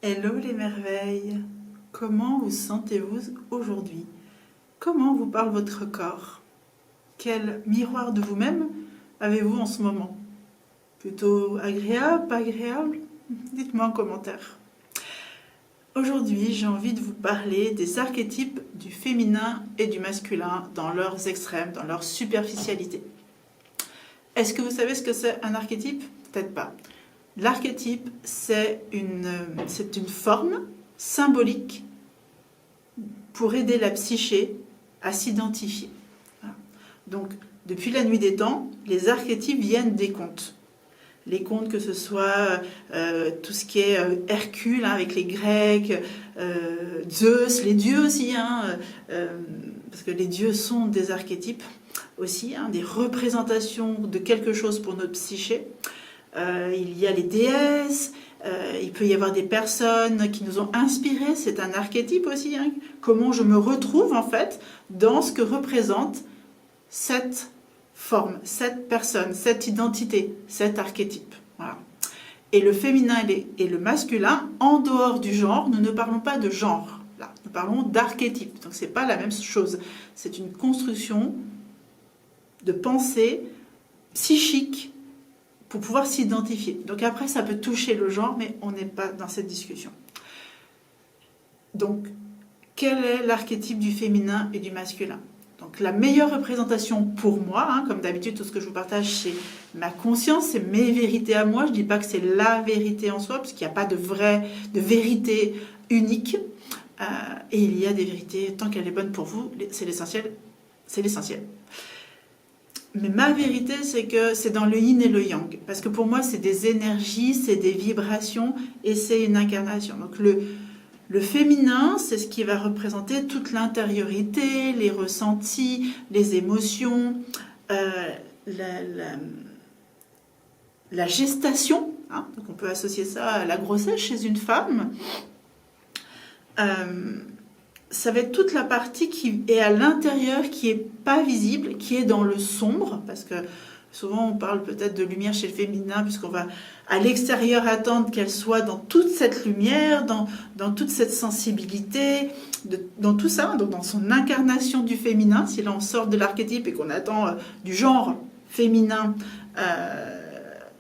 Hello les merveilles, comment vous sentez-vous aujourd'hui? Comment vous parle votre corps? Quel miroir de vous-même avez-vous en ce moment? Plutôt agréable, pas agréable? Dites-moi en commentaire. Aujourd'hui, j'ai envie de vous parler des archétypes du féminin et du masculin dans leurs extrêmes, dans leur superficialité. Est-ce que vous savez ce que c'est un archétype? Peut-être pas. L'archétype, c'est une forme symbolique pour aider la psyché à s'identifier. Voilà. Donc, depuis la nuit des temps, les archétypes viennent des contes. Les contes, que ce soit tout ce qui est Hercule, avec les Grecs, Zeus, les dieux aussi, parce que les dieux sont des archétypes aussi, des représentations de quelque chose pour notre psyché. Il y a les déesses, il peut y avoir des personnes qui nous ont inspirés, c'est un archétype aussi, comment je me retrouve en fait dans ce que représente cette forme, cette personne, cette identité, cet archétype. Voilà. Et le féminin et le masculin, en dehors du genre, nous ne parlons pas de genre, là, nous parlons d'archétype, donc c'est pas la même chose, c'est une construction de pensée psychique pour pouvoir s'identifier. Donc après, ça peut toucher le genre, mais on n'est pas dans cette discussion. Donc, quel est l'archétype du féminin et du masculin? Donc la meilleure représentation pour moi, comme d'habitude, tout ce que je vous partage, c'est ma conscience, c'est mes vérités à moi. Je ne dis pas que c'est la vérité en soi, parce qu'il n'y a pas de vérité unique. Et il y a des vérités, tant qu'elle est bonne pour vous, c'est l'essentiel. C'est l'essentiel. Mais ma vérité, c'est que c'est dans le yin et le yang. Parce que pour moi, c'est des énergies, c'est des vibrations et c'est une incarnation. Donc le féminin, c'est ce qui va représenter toute l'intériorité, les ressentis, les émotions, la gestation. Donc on peut associer ça à la grossesse chez une femme. Ça va être toute la partie qui est à l'intérieur, qui n'est pas visible, qui est dans le sombre, parce que souvent on parle peut-être de lumière chez le féminin, puisqu'on va à l'extérieur attendre qu'elle soit dans toute cette lumière, dans toute cette sensibilité, dans tout ça, donc dans son incarnation du féminin. Si là on sort de l'archétype et qu'on attend du genre féminin,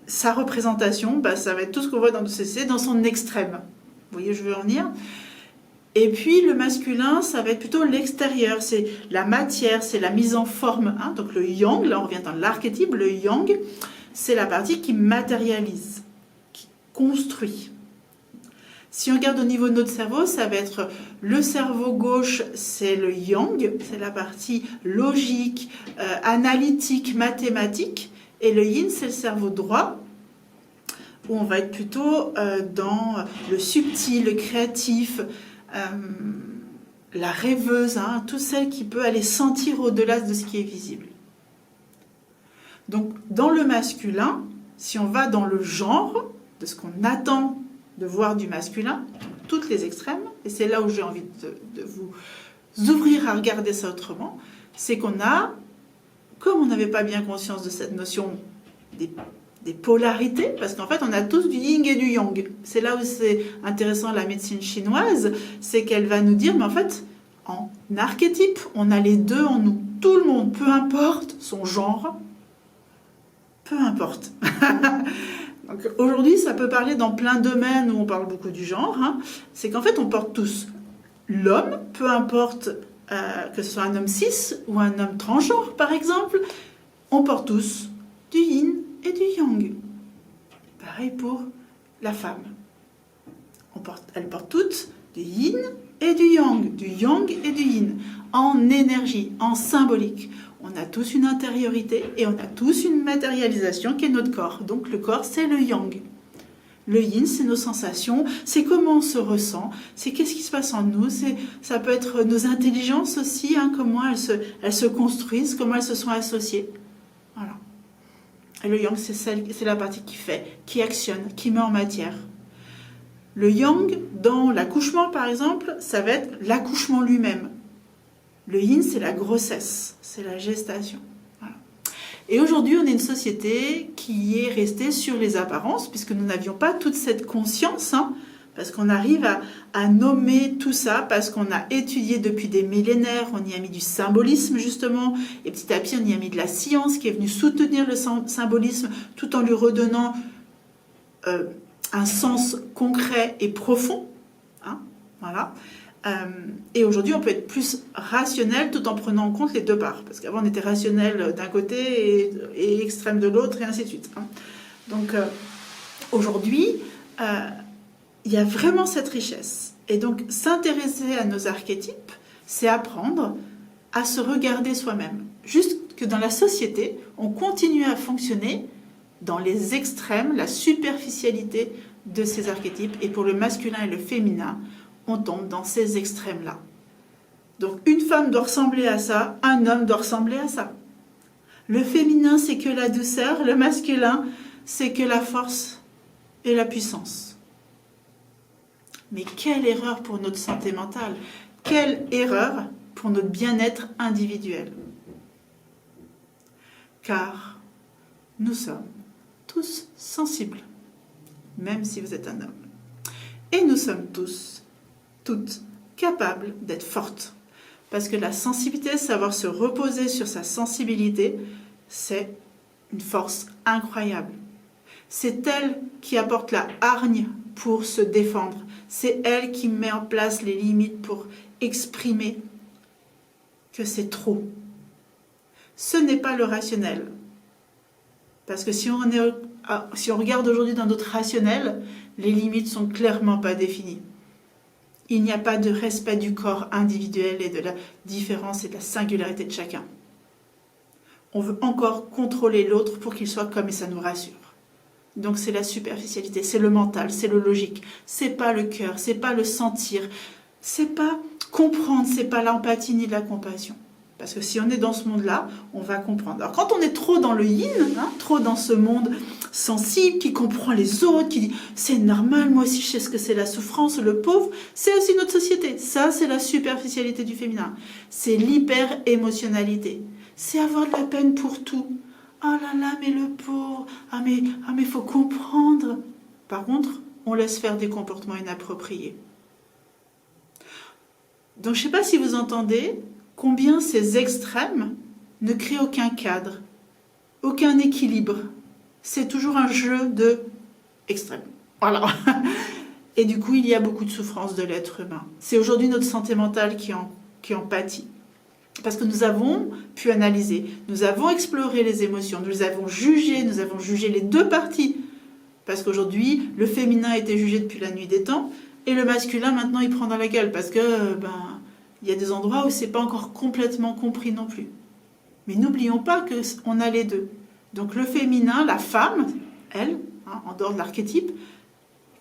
sa représentation, ça va être tout ce qu'on voit dans le CC, dans son extrême. Vous voyez, je veux en venir. Et puis le masculin, ça va être plutôt l'extérieur, c'est la matière, c'est la mise en forme. Donc le yang, là on revient dans l'archétype, le yang, c'est la partie qui matérialise, qui construit. Si on regarde au niveau de notre cerveau, ça va être le cerveau gauche, c'est le yang, c'est la partie logique, analytique, mathématique, et le yin, c'est le cerveau droit, où on va être plutôt dans le subtil, le créatif, la rêveuse, tout celle qui peut aller sentir au-delà de ce qui est visible. Donc dans le masculin, si on va dans le genre de ce qu'on attend de voir du masculin, toutes les extrêmes, et c'est là où j'ai envie de vous ouvrir à regarder ça autrement, c'est qu'on a, comme on n'avait pas bien conscience de cette notion des polarités, parce qu'en fait on a tous du yin et du yang. C'est là où c'est intéressant la médecine chinoise, c'est qu'elle va nous dire, mais en fait, en archétype, on a les deux en nous. Tout le monde, peu importe son genre, peu importe. Donc aujourd'hui, ça peut parler dans plein de domaines où on parle beaucoup du genre, c'est qu'en fait on porte tous l'homme, peu importe que ce soit un homme cis ou un homme transgenre par exemple, on porte tous du yin et du yang. Pareil pour la femme. Elles portent toutes du yin et du yang et du yin, en énergie, en symbolique. On a tous une intériorité et on a tous une matérialisation qui est notre corps. Donc le corps, c'est le yang. Le yin, c'est nos sensations, c'est comment on se ressent, c'est qu'est-ce qui se passe en nous, ça peut être nos intelligences aussi, comment elles se construisent, comment elles se sont associées. Voilà. Et le yang, c'est la partie qui fait, qui actionne, qui met en matière. Le yang, dans l'accouchement par exemple, ça va être l'accouchement lui-même. Le yin, c'est la grossesse, c'est la gestation. Voilà. Et aujourd'hui, on est une société qui est restée sur les apparences, puisque nous n'avions pas toute cette conscience, parce qu'on arrive à nommer tout ça, parce qu'on a étudié depuis des millénaires, on y a mis du symbolisme justement, et petit à petit on y a mis de la science qui est venue soutenir le symbolisme tout en lui redonnant un sens concret et profond. Hein, voilà. Et aujourd'hui, on peut être plus rationnel tout en prenant en compte les deux parts. Parce qu'avant, on était rationnel d'un côté et extrême de l'autre, et ainsi de suite. Hein. Donc, aujourd'hui, il y a vraiment cette richesse. Et donc, s'intéresser à nos archétypes, c'est apprendre à se regarder soi-même. Juste que dans la société, on continue à fonctionner dans les extrêmes, la superficialité de ces archétypes. Et pour le masculin et le féminin, on tombe dans ces extrêmes-là. Donc une femme doit ressembler à ça, un homme doit ressembler à ça. Le féminin, c'est que la douceur, le masculin, c'est que la force et la puissance. Mais quelle erreur pour notre santé mentale, quelle erreur pour notre bien-être individuel. Car nous sommes tous sensibles, même si vous êtes un homme. Et nous sommes tous toutes capables d'être fortes. Parce que la sensibilité, savoir se reposer sur sa sensibilité, c'est une force incroyable. C'est elle qui apporte la hargne pour se défendre. C'est elle qui met en place les limites pour exprimer que c'est trop. Ce n'est pas le rationnel. Parce que si on regarde aujourd'hui dans notre rationnel, les limites sont clairement pas définies. Il n'y a pas de respect du corps individuel et de la différence et de la singularité de chacun. On veut encore contrôler l'autre pour qu'il soit comme et ça nous rassure. Donc c'est la superficialité, c'est le mental, c'est le logique. C'est pas le cœur, c'est pas le sentir, c'est pas comprendre, c'est pas l'empathie ni la compassion. Parce que si on est dans ce monde-là, on va comprendre. Alors quand on est trop dans le yin, trop dans ce monde sensible, qui comprend les autres, qui dit c'est normal, moi aussi je sais ce que c'est la souffrance, le pauvre, c'est aussi notre société. Ça, c'est la superficialité du féminin. C'est l'hyper-émotionnalité. C'est avoir de la peine pour tout. Oh là là, mais le pauvre, mais faut comprendre. Par contre, on laisse faire des comportements inappropriés. Donc je ne sais pas si vous entendez combien ces extrêmes ne créent aucun cadre, aucun équilibre. C'est toujours un jeu de extrêmes. Voilà. Et du coup, il y a beaucoup de souffrance de l'être humain. C'est aujourd'hui notre santé mentale qui en pâtit. Parce que nous avons pu analyser, nous avons exploré les émotions, nous les avons jugées, nous avons jugé les deux parties. Parce qu'aujourd'hui, le féminin a été jugé depuis la nuit des temps, et le masculin, maintenant, il prend dans la gueule. Parce que, il y a des endroits où c'est pas encore complètement compris non plus. Mais n'oublions pas qu'on a les deux. Donc le féminin, la femme, elle, en dehors de l'archétype,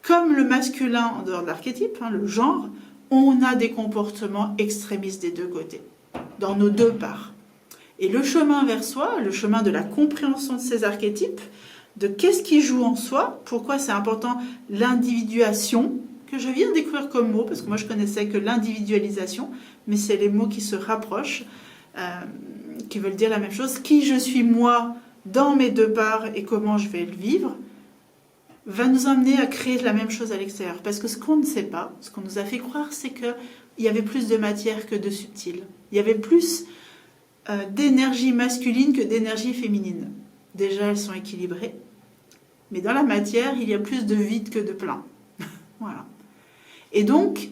comme le masculin en dehors de l'archétype, le genre, on a des comportements extrémistes des deux côtés, dans nos deux parts. Et le chemin vers soi, le chemin de la compréhension de ces archétypes, de qu'est-ce qui joue en soi, pourquoi c'est important l'individuation, que je viens de découvrir comme mot, parce que moi je connaissais que l'individualisation, mais c'est les mots qui se rapprochent, qui veulent dire la même chose. Qui je suis moi dans mes deux parts et comment je vais le vivre, va nous amener à créer la même chose à l'extérieur. Parce que ce qu'on ne sait pas, ce qu'on nous a fait croire, c'est qu'il y avait plus de matière que de subtil. Il y avait plus d'énergie masculine que d'énergie féminine. Déjà, elles sont équilibrées, mais dans la matière, il y a plus de vide que de plein. Voilà. Et donc,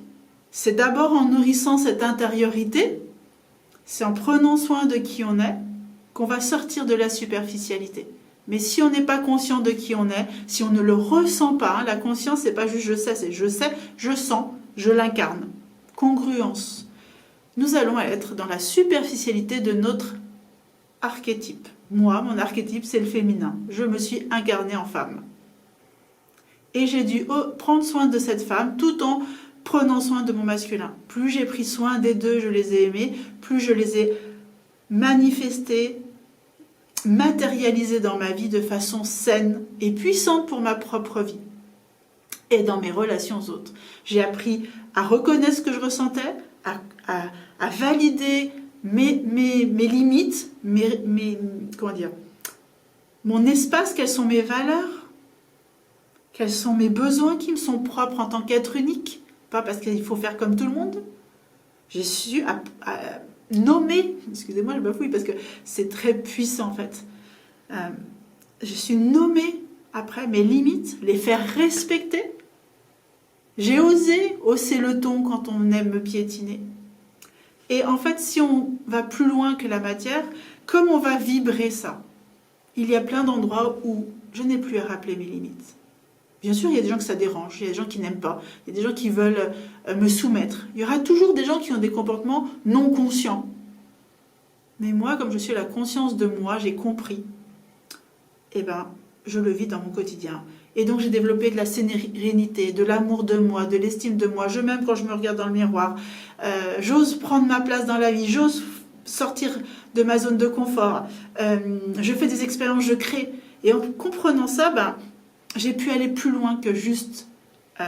c'est d'abord en nourrissant cette intériorité, c'est en prenant soin de qui on est, qu'on va sortir de la superficialité. Mais si on n'est pas conscient de qui on est, si on ne le ressent pas, la conscience, c'est pas juste je sais, c'est je sais, je sens, je l'incarne. Congruence. Nous allons être dans la superficialité de notre archétype. Moi, mon archétype, c'est le féminin. Je me suis incarnée en femme. Et j'ai dû prendre soin de cette femme tout en prenant soin de mon masculin. Plus j'ai pris soin des deux, je les ai aimés, plus je les ai manifestés, matérialisés dans ma vie de façon saine et puissante pour ma propre vie et dans mes relations aux autres. J'ai appris à reconnaître ce que je ressentais, à valider mes limites, mon espace, quelles sont mes valeurs, Quels sont mes besoins qui me sont propres en tant qu'être unique? Pas parce qu'il faut faire comme tout le monde. J'ai su nommer, excusez-moi, je bafouille parce que c'est très puissant en fait. Je suis nommée après mes limites, les faire respecter. J'ai osé hausser le ton quand on aime me piétiner. Et en fait, si on va plus loin que la matière, comme on va vibrer ça, il y a plein d'endroits où je n'ai plus à rappeler mes limites. Bien sûr, il y a des gens que ça dérange, il y a des gens qui n'aiment pas, il y a des gens qui veulent me soumettre. Il y aura toujours des gens qui ont des comportements non conscients. Mais moi, comme je suis à la conscience de moi, j'ai compris, eh ben, je le vis dans mon quotidien. Et donc, j'ai développé de la sérénité, de l'amour de moi, de l'estime de moi. Je m'aime quand je me regarde dans le miroir. J'ose prendre ma place dans la vie, j'ose sortir de ma zone de confort. Je fais des expériences, je crée. Et en comprenant ça, ben, j'ai pu aller plus loin que juste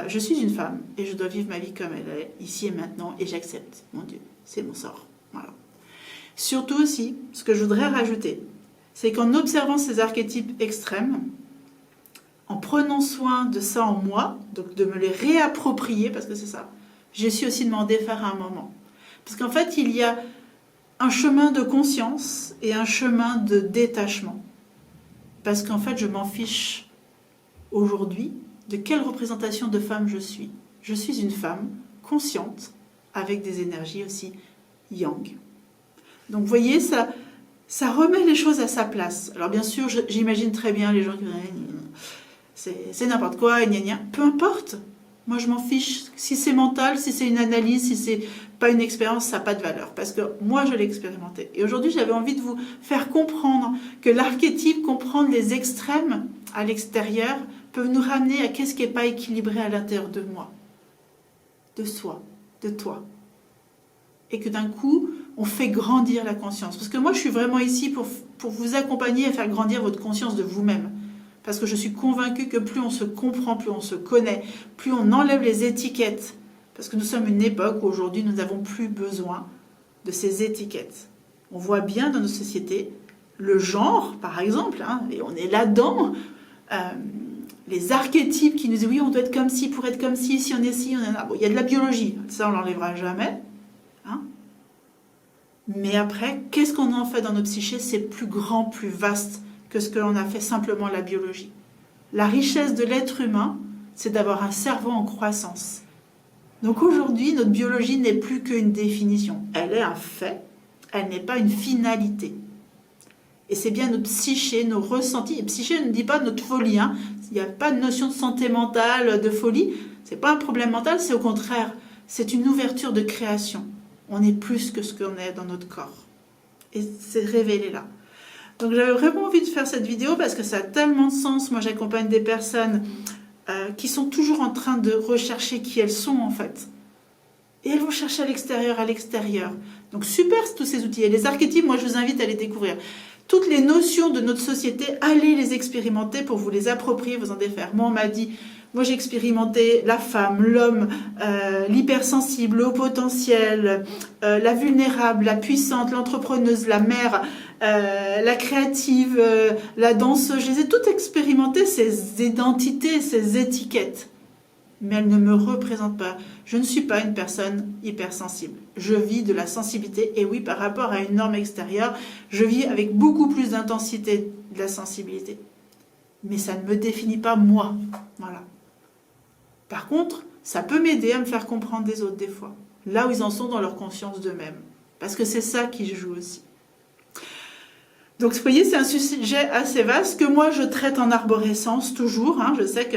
je suis une femme et je dois vivre ma vie comme elle est, ici et maintenant, et j'accepte. Mon Dieu, c'est mon sort. Voilà. Surtout aussi, ce que je voudrais rajouter, c'est qu'en observant ces archétypes extrêmes, en prenant soin de ça en moi, donc de me les réapproprier, parce que c'est ça, j'ai su aussi de m'en défaire à un moment. Parce qu'en fait, il y a un chemin de conscience et un chemin de détachement. Parce qu'en fait, je m'en fiche aujourd'hui de quelle représentation de femme je suis. Je suis une femme consciente, avec des énergies aussi yang. Donc vous voyez, ça remet les choses à sa place. Alors bien sûr, j'imagine très bien les gens qui disent c'est n'importe quoi, gna gna. Peu importe, moi je m'en fiche. Si c'est mental, si c'est une analyse, si c'est pas une expérience, ça n'a pas de valeur. Parce que moi je l'ai expérimenté. Et aujourd'hui j'avais envie de vous faire comprendre que l'archétype, comprendre les extrêmes à l'extérieur, peuvent nous ramener à qu'est-ce qui n'est pas équilibré à l'intérieur de moi, de soi, de toi. Et que d'un coup, on fait grandir la conscience. Parce que moi, je suis vraiment ici pour vous accompagner à faire grandir votre conscience de vous-même. Parce que je suis convaincue que plus on se comprend, plus on se connaît, plus on enlève les étiquettes. Parce que nous sommes une époque où aujourd'hui, nous n'avons plus besoin de ces étiquettes. On voit bien dans nos sociétés le genre, par exemple, hein, et on est là-dedans, les archétypes qui nous disent oui, on doit être comme ci pour être comme ci, si on est ci, on est là. Bon, il y a de la biologie, ça on l'enlèvera jamais. Hein. Mais après, qu'est-ce qu'on en fait dans notre psyché? C'est plus grand, plus vaste que ce que l'on a fait simplement la biologie. La richesse de l'être humain, c'est d'avoir un cerveau en croissance. Donc aujourd'hui, notre biologie n'est plus qu'une définition. Elle est un fait, elle n'est pas une finalité. Et c'est bien notre psyché, nos ressentis. Et psyché ne dit pas notre folie. Hein. Il n'y a pas de notion de santé mentale, de folie. Ce n'est pas un problème mental, c'est au contraire, c'est une ouverture de création. On est plus que ce qu'on est dans notre corps. Et c'est révélé là. Donc j'avais vraiment envie de faire cette vidéo parce que ça a tellement de sens. Moi j'accompagne des personnes qui sont toujours en train de rechercher qui elles sont en fait. Et elles vont chercher à l'extérieur, à l'extérieur. Donc super tous ces outils. Et les archétypes, moi je vous invite à les découvrir. Toutes les notions de notre société, allez les expérimenter pour vous les approprier, vous en défaire. Moi on m'a dit... Moi, j'ai expérimenté la femme, l'homme, l'hypersensible, le haut potentiel, la vulnérable, la puissante, l'entrepreneuse, la mère, la créative, la danseuse. Je les ai toutes expérimentées, ces identités, ces étiquettes. Mais elles ne me représentent pas. Je ne suis pas une personne hypersensible. Je vis de la sensibilité. Et oui, par rapport à une norme extérieure, je vis avec beaucoup plus d'intensité de la sensibilité. Mais ça ne me définit pas moi. Voilà. Par contre, ça peut m'aider à me faire comprendre des autres des fois, là où ils en sont dans leur conscience d'eux-mêmes. Parce que c'est ça qui joue aussi. Donc, vous voyez, c'est un sujet assez vaste que moi, je traite en arborescence toujours. Hein. Je sais que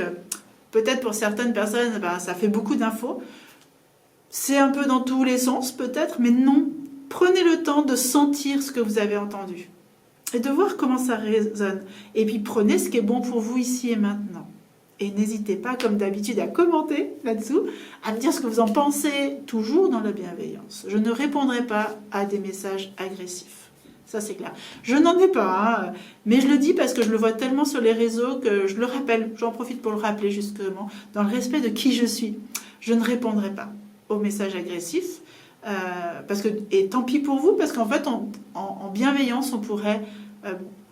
peut-être pour certaines personnes, ça fait beaucoup d'infos. C'est un peu dans tous les sens peut-être, mais non. Prenez le temps de sentir ce que vous avez entendu et de voir comment ça résonne. Et puis, prenez ce qui est bon pour vous ici et maintenant. Et n'hésitez pas, comme d'habitude, à commenter là-dessous, à me dire ce que vous en pensez, toujours dans la bienveillance. Je ne répondrai pas à des messages agressifs. Ça, c'est clair. Je n'en ai pas, hein, mais je le dis parce que je le vois tellement sur les réseaux que je le rappelle. J'en profite pour le rappeler, justement, dans le respect de qui je suis. Je ne répondrai pas aux messages agressifs. Parce que, et tant pis pour vous, parce qu'en fait, en bienveillance, on pourrait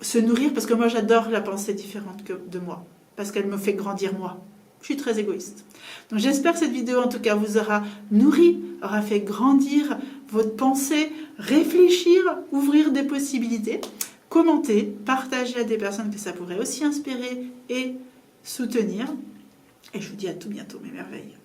se nourrir, parce que moi, j'adore la pensée différente que de moi. parce qu'elle me fait grandir moi. Je suis très égoïste. Donc j'espère que cette vidéo, en tout cas, vous aura nourri, aura fait grandir votre pensée, réfléchir, ouvrir des possibilités, commenter, partager à des personnes que ça pourrait aussi inspirer et soutenir. Et je vous dis à tout bientôt, mes merveilles.